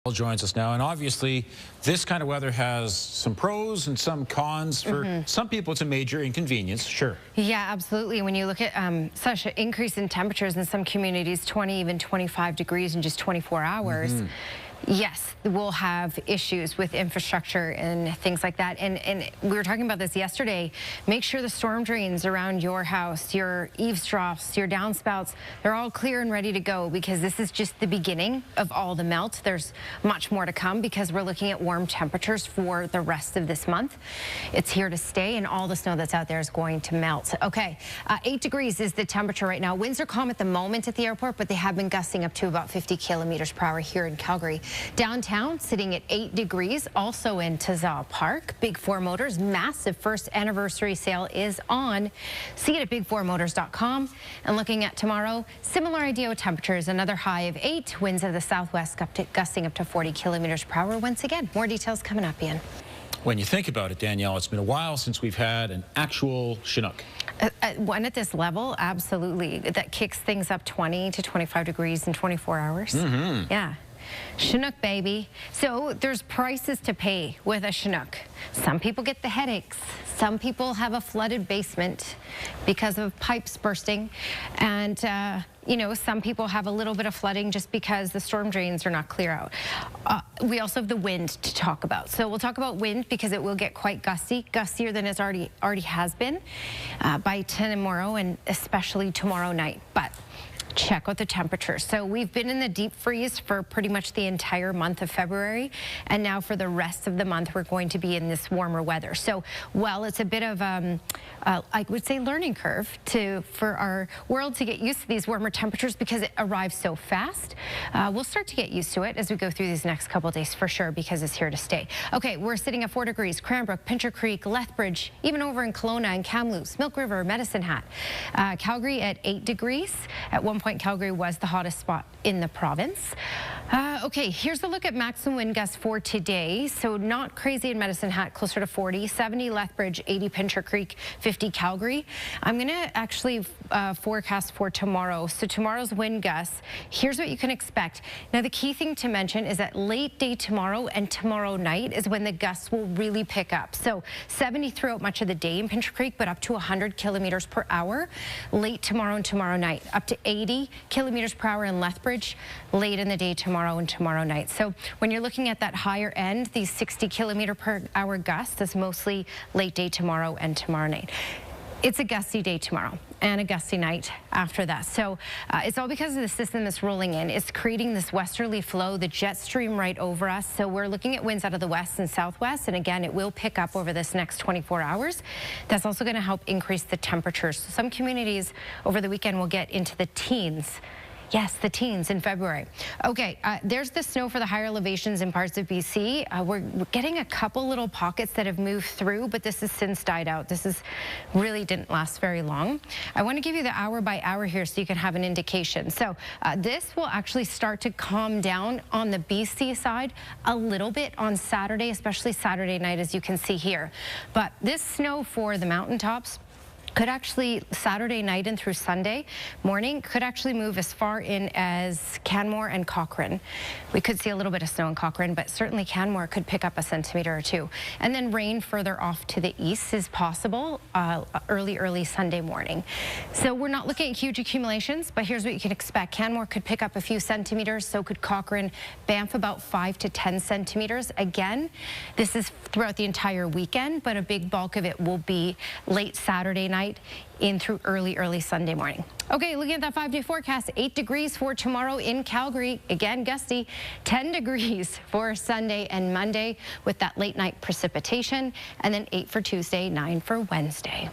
Joins us now, and obviously this kind of weather has some pros and some cons. For some people it's a major inconvenience, sure. Yeah, absolutely. When you look at such an increase in temperatures in some communities, 20, even 25 degrees in just 24 hours, yes, we'll have issues with infrastructure and things like that. And we were talking about this yesterday. Make sure the storm drains around your house, your eaves troughs, your downspouts, they're all clear and ready to go, because this is just the beginning of all the melt. There's much more to come because we're looking at warm temperatures for the rest of this month. It's here to stay, and all the snow that's out there is going to melt. Okay, 8 degrees is the temperature right now. Winds are calm at the moment at the airport, but they have been gusting up to about 50 kilometers per hour here in Calgary. Downtown sitting at 8 degrees, also in Tazal Park. Big Four Motors massive first anniversary sale is on. See it at big4motors.com. And looking at tomorrow, similar ideal temperatures, another high of 8, winds of the southwest gusting up to 40 kilometers per hour. Once again, more details coming up, Ian. When you think about it, Danielle, it's been a while since we've had an actual Chinook. One at this level, absolutely. That kicks things up 20 to 25 degrees in 24 hours. Yeah. Chinook, baby. So there's prices to pay with a Chinook. Some people get the headaches. Some people have a flooded basement because of pipes bursting. And, you know, some people have a little bit of flooding just because the storm drains are not clear out. We also have the wind to talk about. So we'll talk about wind because it will get quite gusty, gustier than it already has been by tomorrow, and especially tomorrow night. But check out the temperatures. So we've been in the deep freeze for pretty much the entire month of February, and now for the rest of the month we're going to be in this warmer weather. So while it's a bit of I would say learning curve for our world to get used to these warmer temperatures because it arrives so fast, we'll start to get used to it as we go through these next couple of days for sure, because it's here to stay. Okay, we're sitting at 4 degrees, Cranbrook, Pincher Creek, Lethbridge, even over in Kelowna and Kamloops, Milk River, Medicine Hat. Calgary at 8 degrees. At one point, Calgary was the hottest spot in the province. Okay, here's a look at maximum wind gusts for today. So not crazy in Medicine Hat, closer to 40, 70 Lethbridge, 80 Pincher Creek, 50 Calgary. I'm going to actually forecast for tomorrow. So tomorrow's wind gusts, here's what you can expect. Now, the key thing to mention is that late day tomorrow and tomorrow night is when the gusts will really pick up. So 70 throughout much of the day in Pincher Creek, but up to 100 kilometers per hour late tomorrow and tomorrow night, up to 80 kilometers per hour in Lethbridge late in the day tomorrow and tomorrow night. So when you're looking at that higher end, these 60 kilometer per hour gusts is mostly late day tomorrow and tomorrow night. It's a gusty day tomorrow and a gusty night after that. So it's all because of the system that's rolling in. It's creating this westerly flow, the jet stream right over us. So we're looking at winds out of the west and southwest. And again, it will pick up over this next 24 hours. That's also going to help increase the temperatures. So some communities over the weekend will get into the teens. Yes, the teens in February. Okay, there's the snow for the higher elevations in parts of BC. We're getting a couple little pockets that have moved through, but this has since died out. This really didn't last very long. I want to give you the hour by hour here so you can have an indication. So this will actually start to calm down on the BC side a little bit on Saturday, especially Saturday night, as you can see here. But this snow for the mountaintops could actually, Saturday night and through Sunday morning, could actually move as far in as Canmore and Cochrane. We could see a little bit of snow in Cochrane, but certainly Canmore could pick up a centimeter or two. And then rain further off to the east is possible early Sunday morning. So we're not looking at huge accumulations, but here's what you can expect. Canmore could pick up a few centimeters, so could Cochrane. Banff about 5 to 10 centimeters. Again, this is throughout the entire weekend, but a big bulk of it will be late Saturday night in through early Sunday morning. Okay, looking at that 5-day forecast, 8 degrees for tomorrow in Calgary. Again, gusty. 10 degrees for Sunday and Monday with that late night precipitation. And then 8 for Tuesday, 9 for Wednesday.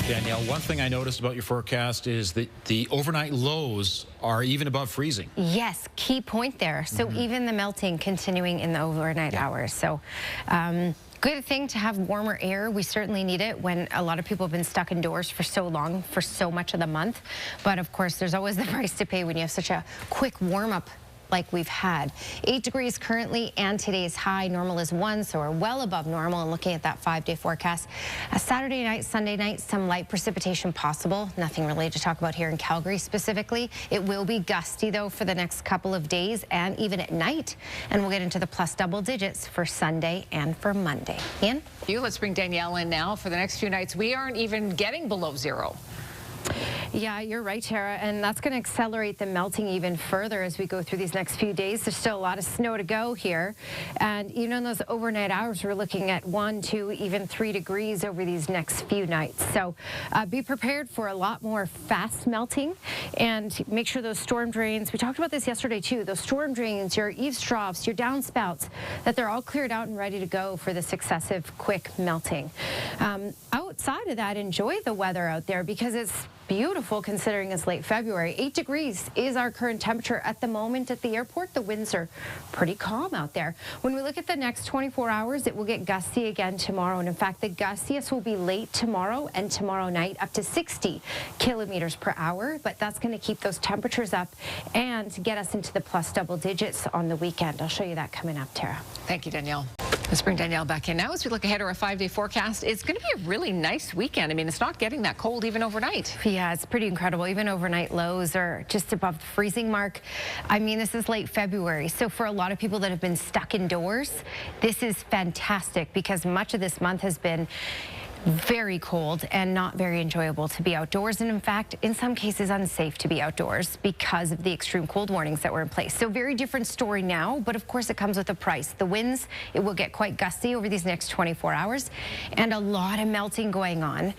Danielle, one thing I noticed about your forecast is that the overnight lows are even above freezing. Yes, key point there. So even the melting continuing in the overnight hours. So good thing to have warmer air. We certainly need it when a lot of people have been stuck indoors for so long, for so much of the month. But of course, there's always the price to pay when you have such a quick warm-up like we've had. 8 degrees currently, and today's high. Normal is 1, so we're well above normal. And looking at that 5-day forecast, Saturday night, Sunday night, some light precipitation possible. Nothing really to talk about here in Calgary specifically. It will be gusty though for the next couple of days and even at night. And we'll get into the plus double digits for Sunday and for Monday. Ian? Let's bring Danielle in now. For the next few nights, we aren't even getting below 0. Yeah, you're right, Tara, and that's going to accelerate the melting even further as we go through these next few days. There's still a lot of snow to go here, and even in those overnight hours, we're looking at 1, 2, even 3 degrees over these next few nights. So be prepared for a lot more fast melting, and make sure those storm drains, we talked about this yesterday too, those storm drains, your eaves troughs, your downspouts, that they're all cleared out and ready to go for this excessive quick melting. Outside of that, enjoy the weather out there because it's beautiful considering it's late February. 8 degrees is our current temperature at the moment at the airport. The winds are pretty calm out there. When we look at the next 24 hours, it will get gusty again tomorrow. And in fact, the gustiest will be late tomorrow and tomorrow night, up to 60 kilometers per hour. But that's going to keep those temperatures up and get us into the plus double digits on the weekend. I'll show you that coming up, Tara. Thank you, Danielle. Let's bring Danielle back in now as we look ahead to our 5-day forecast. It's going to be a really nice weekend. I mean, it's not getting that cold even overnight. Yeah, it's pretty incredible. Even overnight lows are just above the freezing mark. I mean, this is late February. So for a lot of people that have been stuck indoors, this is fantastic because much of this month has been very cold and not very enjoyable to be outdoors, and in fact in some cases unsafe to be outdoors because of the extreme cold warnings that were in place. So very different story now, but of course it comes with a price. The winds, it will get quite gusty over these next 24 hours and a lot of melting going on.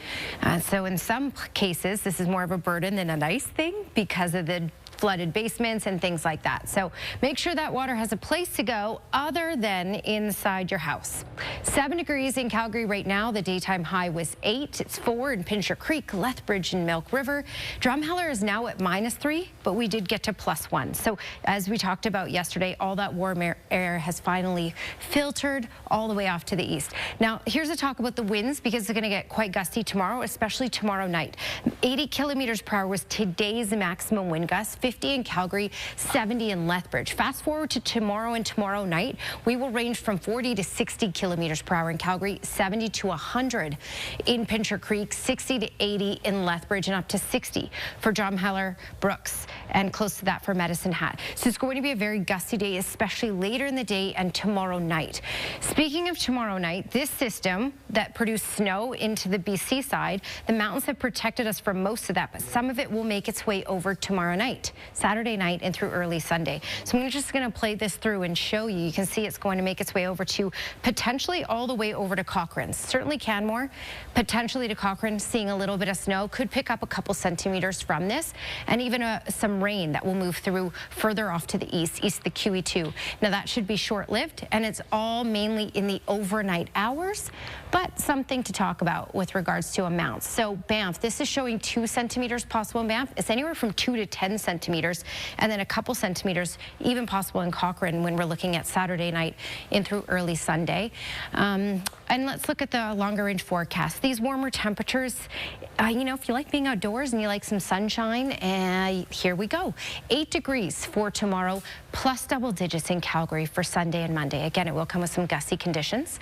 So in some cases this is more of a burden than a nice thing because of the flooded basements and things like that. So make sure that water has a place to go other than inside your house. 7 degrees in Calgary right now. The daytime high was 8. It's 4 in Pincher Creek, Lethbridge, and Milk River. Drumheller is now at -3, but we did get to +1. So as we talked about yesterday, all that warm air has finally filtered all the way off to the east. Now, here's a talk about the winds because it's going to get quite gusty tomorrow, especially tomorrow night. 80 kilometers per hour was today's maximum wind gust. 50 in Calgary, 70 in Lethbridge. Fast forward to tomorrow and tomorrow night, we will range from 40 to 60 kilometers per hour in Calgary, 70 to 100 in Pincher Creek, 60 to 80 in Lethbridge, and up to 60 for Drumheller, Brooks, and close to that for Medicine Hat. So it's going to be a very gusty day, especially later in the day and tomorrow night. Speaking of tomorrow night, this system that produced snow into the BC side, the mountains have protected us from most of that, but some of it will make its way over tomorrow night, Saturday night, and through early Sunday. So I'm just going to play this through and show you. You can see it's going to make its way over to potentially all the way over to Cochrane. Certainly Canmore, potentially to Cochrane, seeing a little bit of snow. Could pick up a couple centimeters from this, and even some rain that will move through further off to the east of the QE2. Now that should be short-lived, and it's all mainly in the overnight hours, but something to talk about with regards to amounts. So Banff, this is showing 2 centimeters possible in Banff. It's anywhere from 2 to 10 centimeters, and then a couple centimeters even possible in Cochrane when we're looking at Saturday night in through early Sunday. And let's look at the longer range forecast. These warmer temperatures, you know, if you like being outdoors and you like some sunshine, here we go. 8 degrees for tomorrow, plus double digits in Calgary for Sunday and Monday. Again, it will come with some gusty conditions,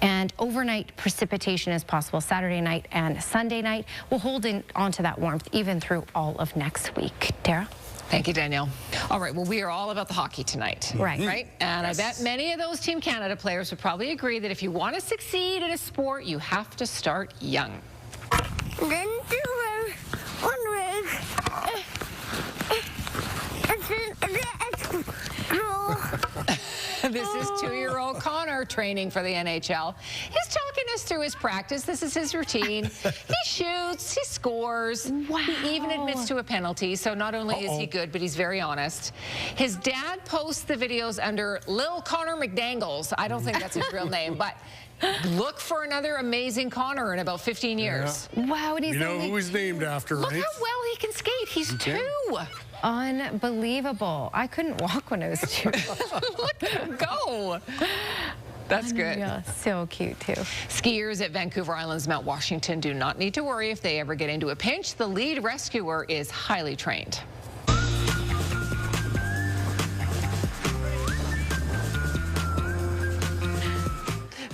and overnight precipitation is possible Saturday night and Sunday night. We'll hold on to that warmth even through all of next week. Tara? Thank you, Danielle. All right, well, we are all about the hockey tonight. Right. And yes. I bet many of those Team Canada players would probably agree that if you want to succeed in a sport, you have to start young. Then do one way. This is 2-year-old Connor training for the NHL. He's talking us through his practice. This is his routine. He shoots, he scores. Wow. He even admits to a penalty. So not only is he good, but he's very honest. His dad posts the videos under Lil Connor McDangles. I don't think that's his real name, but look for another amazing Connor in about 15 years. Yeah. Wow, and he's you know who he's named after, look right? how well he can skate. He's 2. Unbelievable. I couldn't walk when I was 2. Look at him go. That's good. Yeah, so cute too. Skiers at Vancouver Island's Mount Washington do not need to worry if they ever get into a pinch. The lead rescuer is highly trained.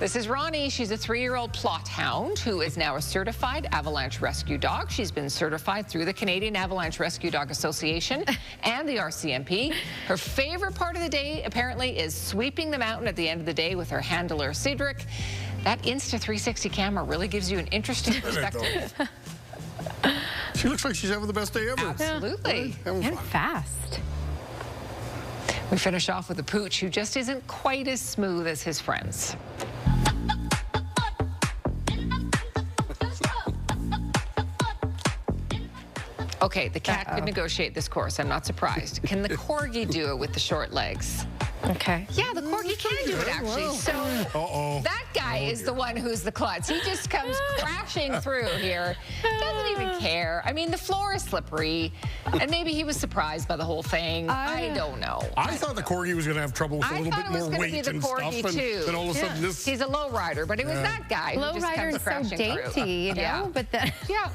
This is Ronnie. She's a 3-year-old plot hound who is now a certified avalanche rescue dog. She's been certified through the Canadian Avalanche Rescue Dog Association and the RCMP. Her favorite part of the day, apparently, is sweeping the mountain at the end of the day with her handler, Cedric. That Insta360 camera really gives you an interesting perspective. She looks like she's having the best day ever. Absolutely. And fast. We finish off with a pooch who just isn't quite as smooth as his friends. Okay, the cat could negotiate this course. I'm not surprised. Can the corgi do it with the short legs? Okay. Yeah, the corgi can do it, actually. So that guy is the one who's the klutz. He just comes crashing through here. Doesn't even care. I mean, the floor is slippery, and maybe he was surprised by the whole thing. I don't know. I thought the corgi was going to have trouble with a little bit more weight and stuff, and then all of a sudden this... He's a low rider, but it was that guy who just comes crashing through. Low rider is so dainty, you know? But then... Yeah.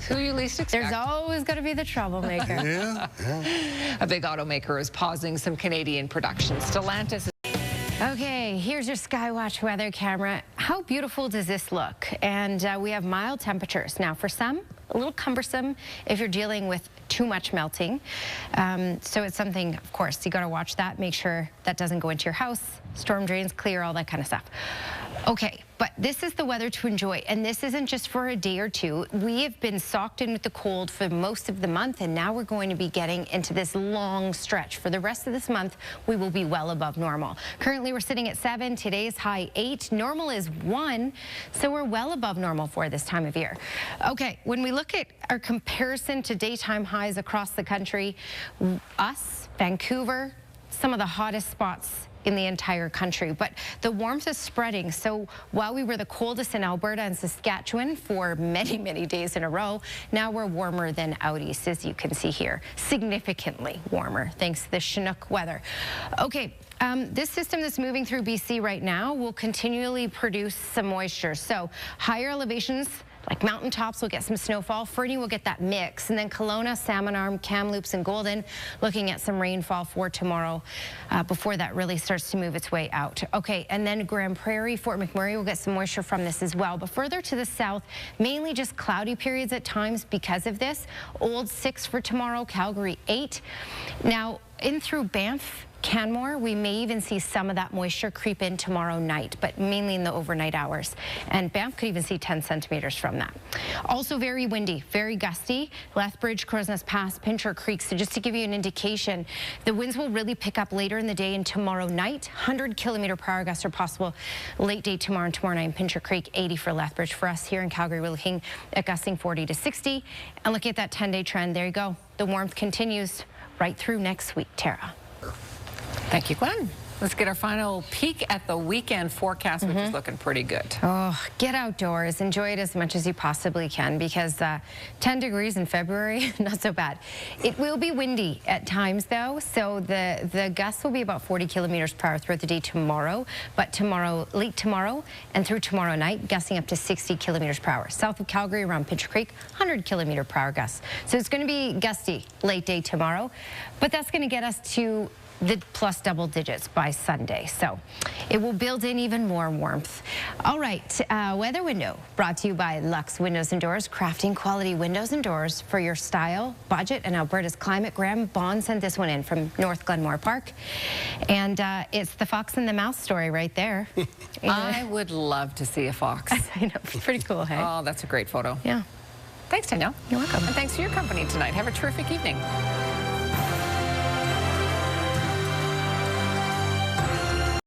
Who you least expect. There's always got to be the troublemaker. Yeah. A big automaker is pausing some Canadian production. Stellantis. Okay, here's your Skywatch weather camera. How beautiful does this look? And we have mild temperatures. Now, for some, a little cumbersome if you're dealing with too much melting. So it's something, of course, you got to watch that. Make sure that doesn't go into your house. Storm drains clear, all that kind of stuff. Okay, but this is the weather to enjoy, and this isn't just for a day or two. We have been socked in with the cold for most of the month, and now we're going to be getting into this long stretch. For the rest of this month, we will be well above normal. Currently, we're sitting at 7. Today's high 8. Normal is 1, so we're well above normal for this time of year. Okay, when we look at our comparison to daytime highs across the country, us, Vancouver, some of the hottest spots in the entire country, but the warmth is spreading. So while we were the coldest in Alberta and Saskatchewan for many, many days in a row, now we're warmer than out east, as you can see here. Significantly warmer, thanks to the Chinook weather. Okay, this system that's moving through BC right now will continually produce some moisture. So higher elevations, like mountaintops, will get some snowfall. Fernie will get that mix. And then Kelowna, Salmon Arm, Kamloops, and Golden looking at some rainfall for tomorrow before that really starts to move its way out. Okay, and then Grand Prairie, Fort McMurray will get some moisture from this as well. But further to the south, mainly just cloudy periods at times because of this. Old 6 for tomorrow, Calgary 8. Now, in through Banff, Canmore, we may even see some of that moisture creep in tomorrow night, but mainly in the overnight hours. And Banff could even see 10 centimeters from that. Also very windy, very gusty. Lethbridge, Crowsnest Pass, Pincher Creek. So just to give you an indication, the winds will really pick up later in the day and tomorrow night. 100-kilometer-per-hour gusts are possible late day tomorrow and tomorrow night in Pincher Creek. 80 for Lethbridge. For us here in Calgary, we're looking at gusting 40 to 60. And looking at that 10-day trend, there you go. The warmth continues right through next week, Tara. Thank you, Glenn. Let's get our final peek at the weekend forecast, which is looking pretty good. Oh, get outdoors. Enjoy it as much as you possibly can, because 10 degrees in February, not so bad. It will be windy at times, though, so the gusts will be about 40 kilometers per hour throughout the day tomorrow, but tomorrow, late tomorrow and through tomorrow night, gusting up to 60 kilometers per hour. South of Calgary, around Pincher Creek, 100-kilometer-per-hour gusts. So it's going to be gusty late day tomorrow, but that's going to get us to the plus double digits by Sunday. So it will build in even more warmth. All right, weather window brought to you by Lux Windows and Doors, crafting quality windows and doors for your style, budget, and Alberta's climate. Graham Bond sent this one in from North Glenmore Park. And it's the fox and the mouse story right there. I would love to see a fox. I know, pretty cool, hey? Oh, that's a great photo. Yeah. Thanks, Danielle. You're welcome. And thanks for your company tonight. Have a terrific evening.